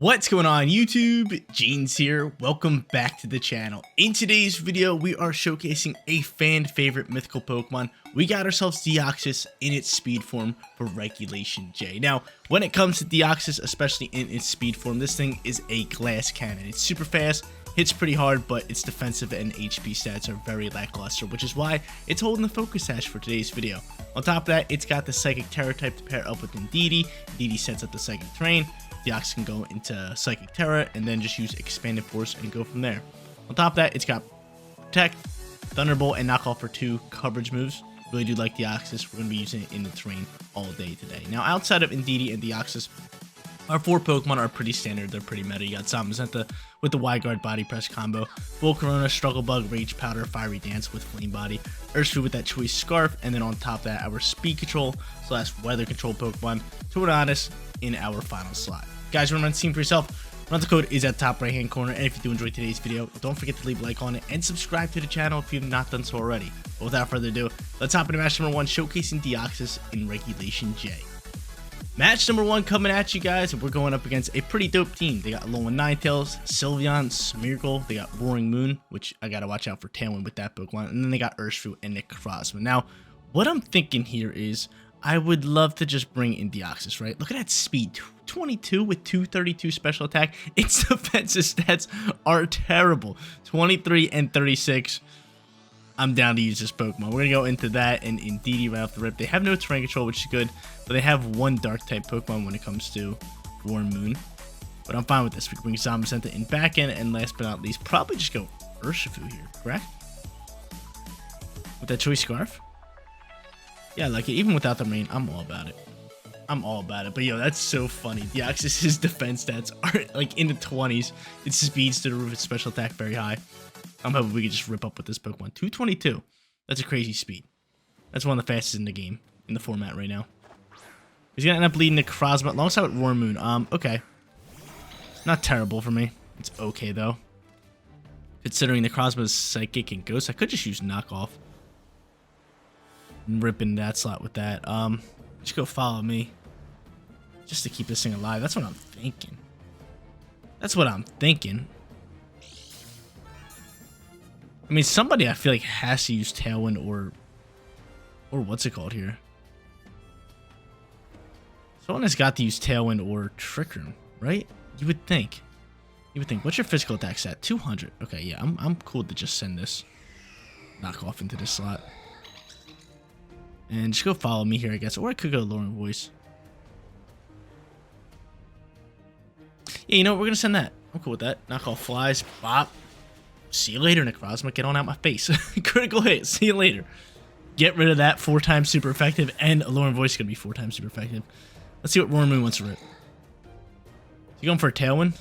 What's going on YouTube? Jeans here. Welcome back to the channel. In today's video, we are showcasing a fan favorite mythical Pokemon. We got ourselves Deoxys in its speed form for Regulation J. Now, when it comes to Deoxys, especially in its speed form, this thing is a glass cannon. It's super fast, hits pretty hard, but its defensive and HP stats are very lackluster, which is why it's holding the focus sash for today's video. On top of that, it's got the Psychic Terror type to pair up with Indeedee. Indeedee sets up the Psychic Terrain. Deoxys can go into Psychic Terror and then just use Expanded Force and go from there. On top of that, it's got Protect, Thunderbolt, and Knock Off for 2 coverage moves. Really do like Deoxys. We're going to be using it in the terrain all day today. Now, outside of Indeedee and Deoxys, our 4 Pokemon are pretty standard. They're pretty meta. You got Zamazenta with the Wide Guard Body Press combo, Volcarona, Struggle Bug, Rage Powder, Fiery Dance with Flame Body, Urshifu with that Choice Scarf, and then on top of that, our Speed Control / Weather Control Pokemon, Tornadus, in our final slot. Guys, remember to see for yourself. Rental code is at the top right hand corner, and if you do enjoy today's video, don't forget to leave a like on it and subscribe to the channel if you've not done so already. But without further ado, let's hop into match number 1, showcasing Deoxys in Regulation J. Match number 1 coming at you guys, and we're going up against a pretty dope team. They got Alolan Ninetales, Sylveon, Smeargle, they got Roaring Moon, which I gotta watch out for Tailwind with that Pokemon, and then they got Urshifu and Necrozma. Now, what I'm thinking here is, I would love to just bring in Deoxys, right? Look at that speed, 22 with 232 special attack. Its defensive stats are terrible, 23 and 36. I'm down to use this Pokemon. We're going to go into that and Indeedee right off the rip. They have no terrain control, which is good, but they have 1 Dark-type Pokemon when it comes to Roaring Moon. But I'm fine with this. We can bring Zamazenta in back end, and last but not least, probably just go Urshifu here, correct? With that Choice Scarf? Yeah, like it. Even without the rain, I'm all about it. I'm all about it. But yo, that's so funny. Deoxys' defense stats are like in the 20s. Its speeds to the roof, its special attack very high. I'm hoping we could just rip up with this Pokemon. 222. That's a crazy speed. That's one of the fastest in the game, in the format right now. He's gonna end up leading Necrozma alongside with Roaring Moon. Okay. Not terrible for me. It's okay though. Considering Necrozma's Psychic and Ghost, I could just use Knockoff. Ripping that slot with that. Just go follow me. Just to keep this thing alive. That's what I'm thinking. That's what I'm thinking. I mean, somebody I feel like has to use Tailwind or what's it called here? Someone has got to use Tailwind or Trick Room, right? You would think. You would think. What's your physical attack stat? 200. Okay, yeah, I'm cool to just send this Knockoff into this slot. And just go follow me here, I guess. Or I could go Lowering Voice. Yeah, you know what? We're going to send that. I'm cool with that. Knock off Flies. Bop. See you later, Necrozma. Get on out my face. Critical hit. See you later. Get rid of that. 4 times super effective. And a Lowering Voice is going to be 4 times super effective. Let's see what Roaring Moon wants to rip. Is he going for a Tailwind?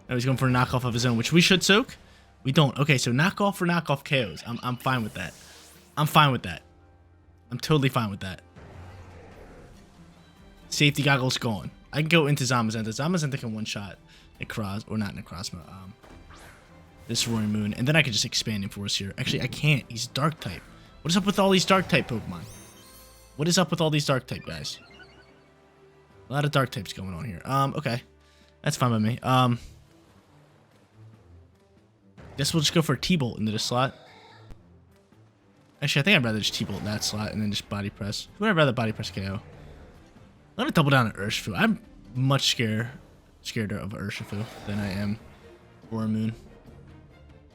No, he's going for a knockoff of his own, which we should soak. We don't. Okay, so knockoff for knockoff KOs. I'm fine with that. I'm fine with that. I'm totally fine with that. Safety goggles gone. I can go into Zamazenta. Zamazenta can one-shot or not Necrozma. This Roaring Moon. And then I can just expand in Force here. Actually, I can't. He's Dark-type. What is up with all these Dark-type Pokemon? What is up with all these Dark-type guys? A lot of Dark-types going on here. Okay. That's fine by me. Guess we'll just go for a T-Bolt into the slot. Actually, I think I'd rather just T-Bolt that slot and then just Body Press. Who would I rather Body Press KO? I'm going to double down on Urshifu. I'm much scared of Urshifu than I am Roaring Moon.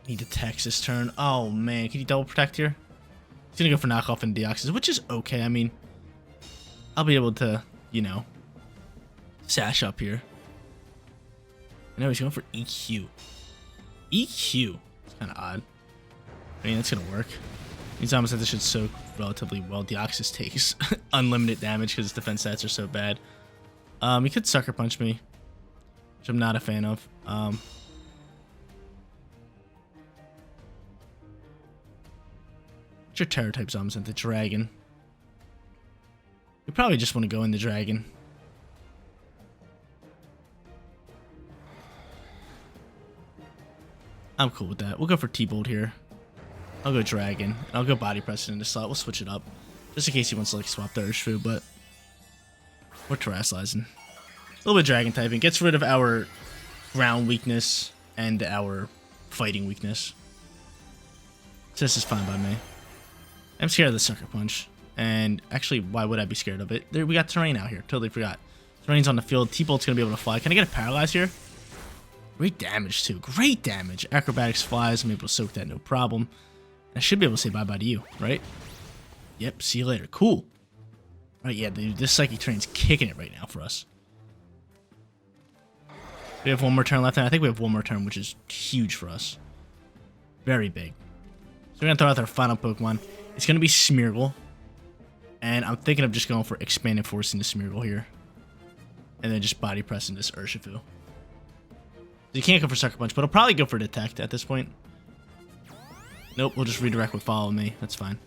Need to text this turn. Oh, man. Can you double protect here? He's going to go for Knockoff and Deoxys, which is okay. I mean, I'll be able to, you know, sash up here. I know he's going for EQ. EQ. It's kind of odd. I mean, that's going to work. Zamazenta should soak relatively well. Deoxys takes unlimited damage because his defense stats are so bad. He could Sucker Punch me, which I'm not a fan of. What's your Terror type Zamazenta? Dragon. You probably just want to go in the Dragon. I'm cool with that. We'll go for T-Bolt here. I'll go Dragon. I'll go Body Press in the slot. We'll switch it up. Just in case he wants to like swap the Urshifu, but we're Terraslizing. A little bit Dragon typing. Gets rid of our ground weakness and our fighting weakness. So this is fine by me. I'm scared of the Sucker Punch. And actually, why would I be scared of it? There, we got Terrain out here. Totally forgot. Terrain's on the field. T-Bolt's going to be able to fly. Can I get a Paralyze here? Great damage, too. Great damage. Acrobatics flies. I'm able to soak that, no problem. I should be able to say bye-bye to you, right? Yep, see you later. Cool. Alright, yeah, dude, this Psychic Terrain's kicking it right now for us. We have one more turn left, and I think we have one more turn, which is huge for us. Very big. So we're going to throw out our final Pokemon. It's going to be Smeargle. And I'm thinking of just going for Expanded Force into Smeargle here. And then just Body Pressing this Urshifu. You can't go for Sucker Punch, but I'll probably go for Detect at this point. Nope, we'll just redirect with Follow Me. That's fine.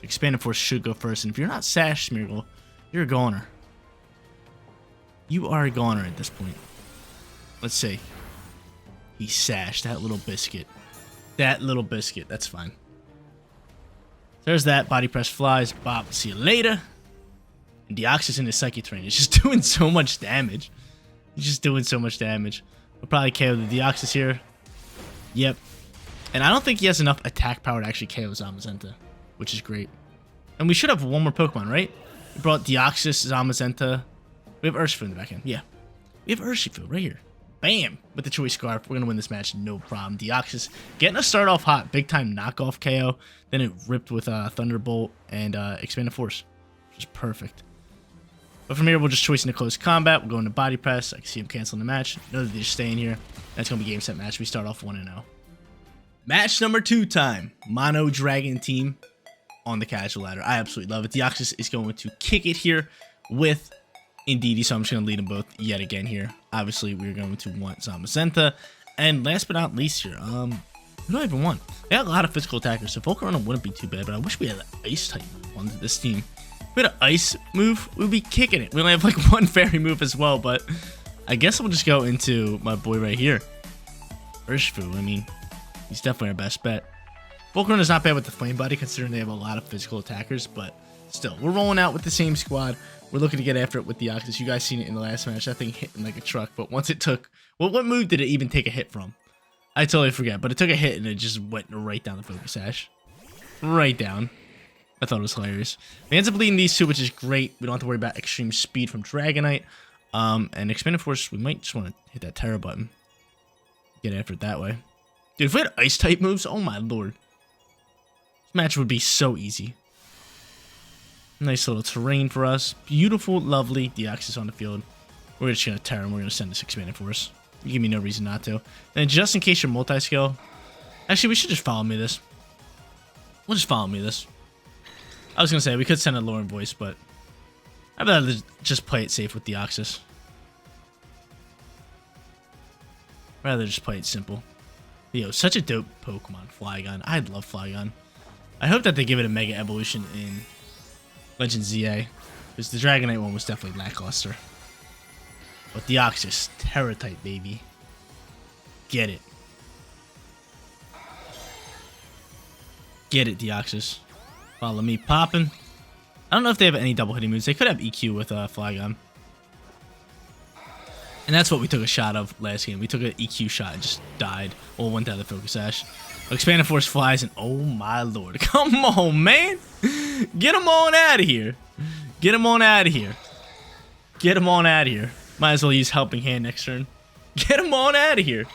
Expanded Force should go first. And if you're not Sash, Smeargle, you're a goner. You are a goner at this point. Let's see. He sashed that little biscuit. That little biscuit. That's fine. There's that. Body Press flies. Bop. See you later. And Deoxys in his Psychic Terrain is just doing so much damage. He's just doing so much damage. We'll probably KO the Deoxys here. Yep. And I don't think he has enough attack power to actually KO Zamazenta, which is great. And we should have one more Pokemon, right? We brought Deoxys, Zamazenta. We have Urshifu in the back end. Yeah. We have Urshifu right here. Bam! With the Choice Scarf, we're going to win this match, no problem. Deoxys getting us started off hot. Big time knockoff KO. Then it ripped with Thunderbolt and Expanded Force. Which is perfect. But from here, we'll just choice into close combat. We'll go into Body Press. I can see him canceling the match. Know that they're just staying here. That's going to be game, set, match. We start off 1-0. Match number 2 time. Mono Dragon team on the casual ladder. I absolutely love it. Deoxys is going to kick it here with Indeedee, so I'm just going to lead them both yet again here. Obviously, we're going to want Zamazenta. And last but not least here, who do I even want? They got a lot of physical attackers, so Volcarona wouldn't be too bad, but I wish we had an Ice type move on this team. If we had an Ice move, we'd be kicking it. We only have like one Fairy move as well, but I guess we'll just go into my boy right here. Urshifu, I mean, he's definitely our best bet. Volcarona's not bad with the Flame Body, considering they have a lot of physical attackers, but still, we're rolling out with the same squad. We're looking to get after it with Deoxys. You guys seen it in the last match. That thing hit him like a truck, but once it took... Well, what move did it even take a hit from? I totally forget, but it took a hit and it just went right down the Focus Sash. Right down. I thought it was hilarious. We ends up leading these two, which is great. We don't have to worry about extreme speed from Dragonite. And Expanded Force, we might just want to hit that Terra button. Get after it that way. Dude, if we had Ice-type moves, oh my lord. This match would be so easy. Nice little terrain for us. Beautiful, lovely Deoxys on the field. We're just going to Terra and we're going to send this Expanded Force. You give me no reason not to. And just in case you're multi-scale... Actually, we should just follow me this. We'll just follow me this. I was going to say, we could send a Lauren voice, but... I'd rather just play it safe with Deoxys. Rather just play it simple. Yo, such a dope Pokemon, Flygon. I'd love Flygon. I hope that they give it a Mega Evolution in Legend ZA. Because the Dragonite one was definitely lackluster. But Deoxys, Terra type, baby. Get it. Get it, Deoxys. Follow me popping. I don't know if they have any double hitting moves. They could have EQ with Flygon. And that's what we took a shot of last game. We took an EQ shot and just died. Or went down the Focus Sash. Expanded Force flies and oh my lord. Come on, man. Get him on out of here. Get him on out of here. Get him on out of here. Might as well use Helping Hand next turn. Get him on out of here.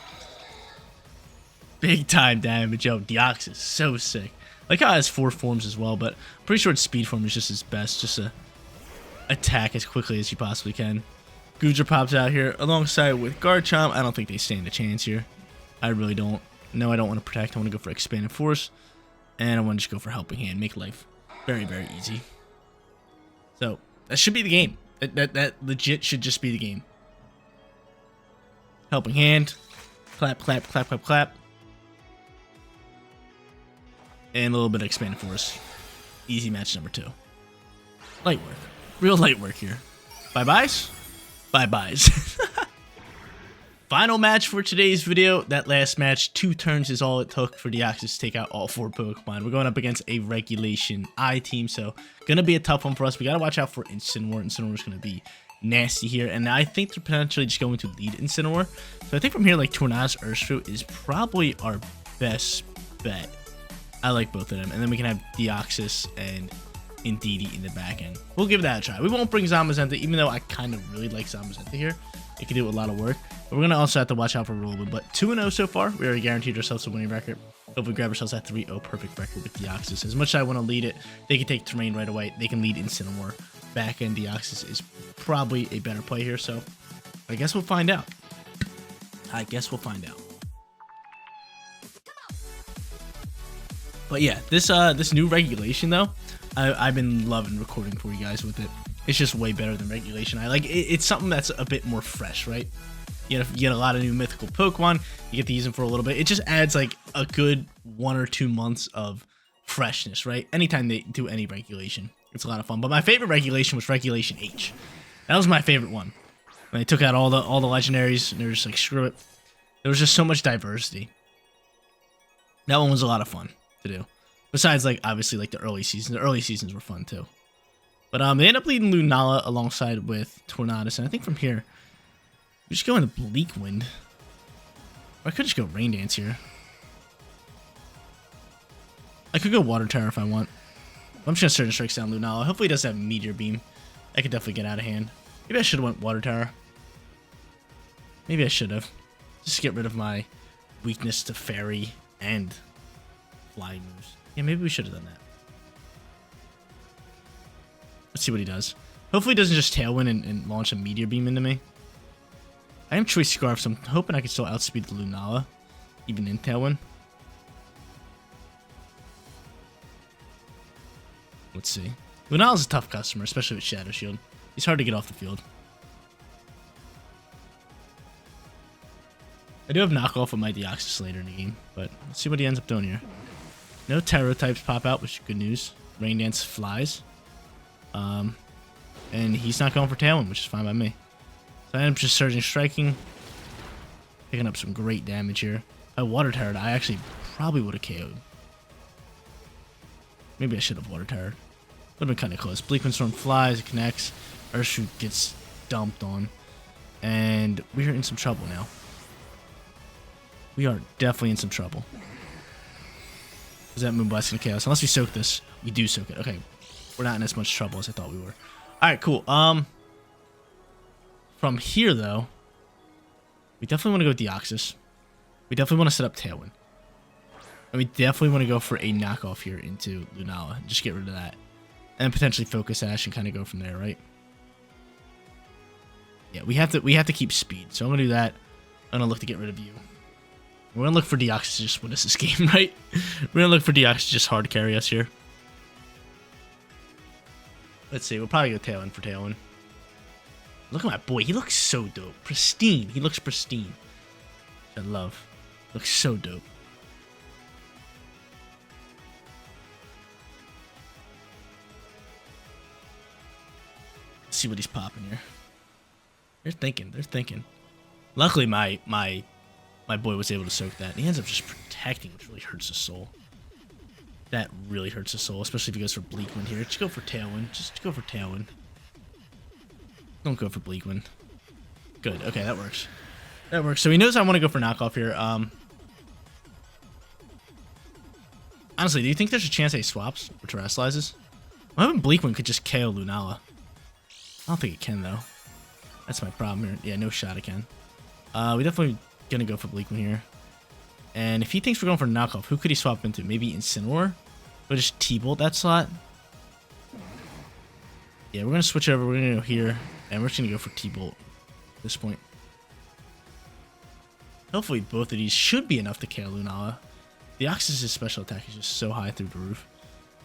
Big time damage. Yo, Deoxys, so sick. Like how it has 4 forms as well, but I'm pretty sure its speed form is just his best. Just to attack as quickly as you possibly can. Goodra pops out here alongside with Garchomp. I don't think they stand a chance here. I really don't. No, I don't want to protect. I want to go for Expanded Force. And I want to just go for Helping Hand. Make life very, very easy. So, that should be the game. That legit should just be the game. Helping Hand. Clap, clap, clap, clap, clap. And a little bit of Expanded Force. Easy match number 2. Light work. Real light work here. Bye-byes? Bye-byes. Final match for today's video. That last match, 2 turns is all it took for Deoxys to take out all 4 Pokemon. We're going up against a Regulation I team, so gonna be a tough one for us. We gotta watch out for Incineroar. Incineroar is gonna be nasty here, and I think they're potentially just going to lead Incineroar. So I think from here, like Tornadus Urshifu is probably our best bet. I like both of them, and then we can have Deoxys and Indeedee in the back end. We'll give that a try. We won't bring Zamazenta, even though I kind of really like Zamazenta here. It can do a lot of work, but we're gonna also have to watch out for Rollwood. But 2-0 so far. We already guaranteed ourselves a winning record. Hope we grab ourselves that 3-0 perfect record with Deoxys. As much as I want to lead it, they can take terrain right away. They can lead Incineroar. Back end Deoxys is probably a better play here, so I guess we'll find out. But yeah, this new regulation though, I've been loving recording for you guys with it. It's just way better than regulation. I like it, it's something that's a bit more fresh, right? You get a lot of new mythical Pokemon. You get to use them for a little bit. It just adds like a good 1 or 2 months of freshness, right? Anytime they do any regulation, it's a lot of fun. But my favorite regulation was Regulation H. That was my favorite one. When they took out all the legendaries, and they were just like, screw it. There was just so much diversity. That one was a lot of fun to do. Besides, like, obviously, like the early seasons. The early seasons were fun too. But they end up leading Lunala alongside with Tornadus, and I think from here we just go into Bleak Wind. Or I could just go Rain Dance here. I could go Water Tower if I want. I'm just gonna Surge and Strike down Lunala. Hopefully he doesn't have Meteor Beam. I could definitely get out of hand. Maybe I should have went Water Tower. Maybe I should have. Just to get rid of my weakness to Fairy and Flying moves. Yeah, maybe we should have done that. Let's see what he does. Hopefully he doesn't just Tailwind and launch a Meteor Beam into me. I am Choice Scarf, so I'm hoping I can still outspeed the Lunala, even in Tailwind. Let's see. Lunala's a tough customer, especially with Shadow Shield. He's hard to get off the field. I do have knockoff with my Deoxys later in the game, but let's see what he ends up doing here. No Terror types pop out, which is good news. Rain Dance flies. And he's not going for Tailwind, which is fine by me. So I end up just Surging Striking. Picking up some great damage here. If I Water Towered, I actually probably would have KO'd. Maybe I should have Water Towered. Would have been kind of close. Bleak Wind Storm flies, it connects. Urshifu gets dumped on. And we're in some trouble now. We are definitely in some trouble. Is that Moonblast and Chaos? Unless we soak this. We do soak it. Okay. We're not in as much trouble as I thought we were. Alright, cool. From here, though, we definitely want to go with Deoxys. We definitely want to set up Tailwind. And we definitely want to go for a knockoff here into Lunala. Just get rid of that. And potentially Focus Ash and kind of go from there, right? Yeah, we have to keep speed. So I'm going to do that. I'm going to look to get rid of you. We're going to look for Deoxys to just win us this game, right? We're going to look for Deoxys to just hard carry us here. Let's see. We'll probably go Tailwind for Tailwind. Look at my boy. He looks so dope. Pristine. He looks pristine. I love. Looks so dope. Let's see what he's popping here. They're thinking. They're thinking. Luckily, my boy was able to soak that. He ends up just protecting, which really hurts his soul. That really hurts his soul, especially if he goes for Bleak Wind here. Just go for Tailwind. Just go for Tailwind. Don't go for Bleak Wind. Good. Okay, that works. That works. So he knows I want to go for knockoff here. Honestly, do you think there's a chance that he swaps or terrestrializes? I'm hoping Bleak Wind could just KO Lunala. I don't think it can, though. That's my problem here. Yeah, no shot it can. We definitely gonna go for Bleak Wind here. And if he thinks we're going for knockoff, who could he swap into? Maybe Incineroar? Or just T-Bolt that slot? Yeah, we're gonna switch over. We're gonna go here. And we're just gonna go for T-Bolt at this point. Hopefully both of these should be enough to KO Lunala. The Deoxys' special attack is just so high through the roof.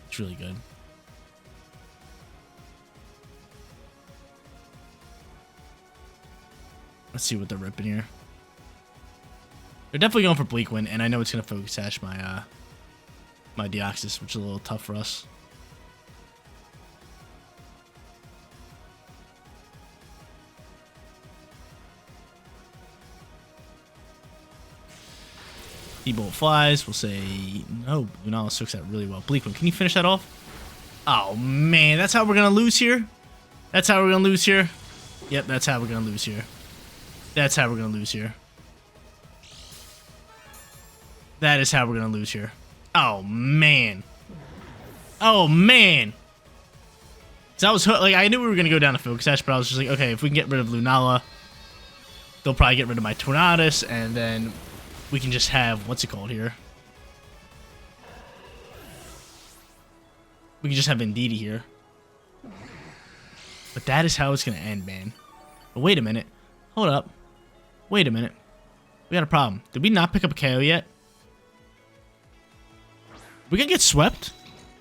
It's really good. Let's see what they're ripping here. They're definitely going for Bleak Wind, and I know it's going to Focus Sash my my Deoxys, which is a little tough for us. T-Bolt flies. We'll say no. Lunala soaks that really well. Bleak Wind, can you finish that off? Oh man, that's how we're gonna lose here. That's how we're gonna lose here. Yep, that's how we're gonna lose here. That's how we're gonna lose here. That is how we're gonna lose here. Oh man. Oh man. So I was like, I knew we were gonna go down to Focus Sash, but I was just like, okay, if we can get rid of Lunala, they'll probably get rid of my Tornadus, and then we can just have, what's it called here? We can just have Indeedee here. But that is how it's gonna end, man. But wait a minute. Hold up. Wait a minute. We got a problem. Did we not pick up a KO yet? We gonna get swept?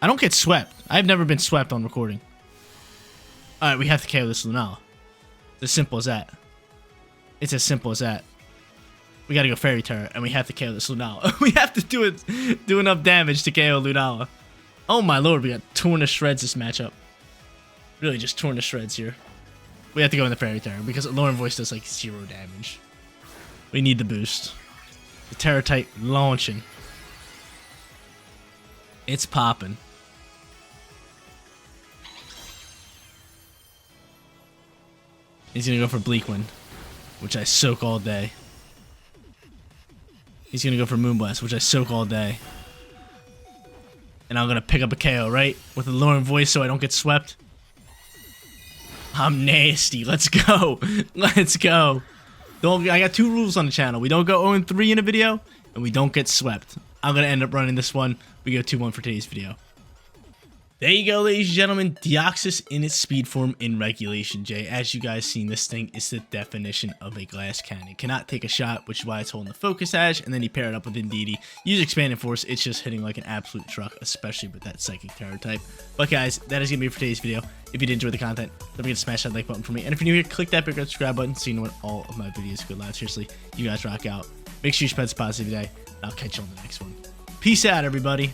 I don't get swept. I've never been swept on recording. Alright, we have to KO this Lunala. It's as simple as that. It's as simple as that. We gotta go Fairy Terror, and we have to KO this Lunala. We have to do enough damage to KO Lunala. Oh my lord, we got torn to shreds this matchup. Really just torn to shreds here. We have to go in the Fairy Terror, because Lauren Voice does like 0 damage. We need the boost. The Terror type launching. It's popping. He's gonna go for Bleak Wind, which I soak all day. He's gonna go for Moonblast, which I soak all day. And I'm gonna pick up a KO, right? With a Lauren Voice so I don't get swept. I'm nasty. Let's go. Let's go. I got 2 rules on the channel. We don't go 0-3 in a video, and we don't get swept. I'm gonna end up running this one. We go 2-1 for today's video. There you go, ladies and gentlemen. Deoxys in its speed form in Regulation J. As you guys seen, this thing is the definition of a glass cannon. Cannot take a shot, which is why it's holding the Focus Edge, and then you pair it up with Indeedee. Use Expanded Force, it's just hitting like an absolute truck, especially with that Psychic Terror type. But guys, that is going to be it for today's video. If you did enjoy the content, don't forget to smash that like button for me. And if you're new here, click that big red subscribe button so you know when all of my videos go live. Seriously, you guys rock out. Make sure you spread this positive today, and I'll catch you on the next one. Peace out, everybody.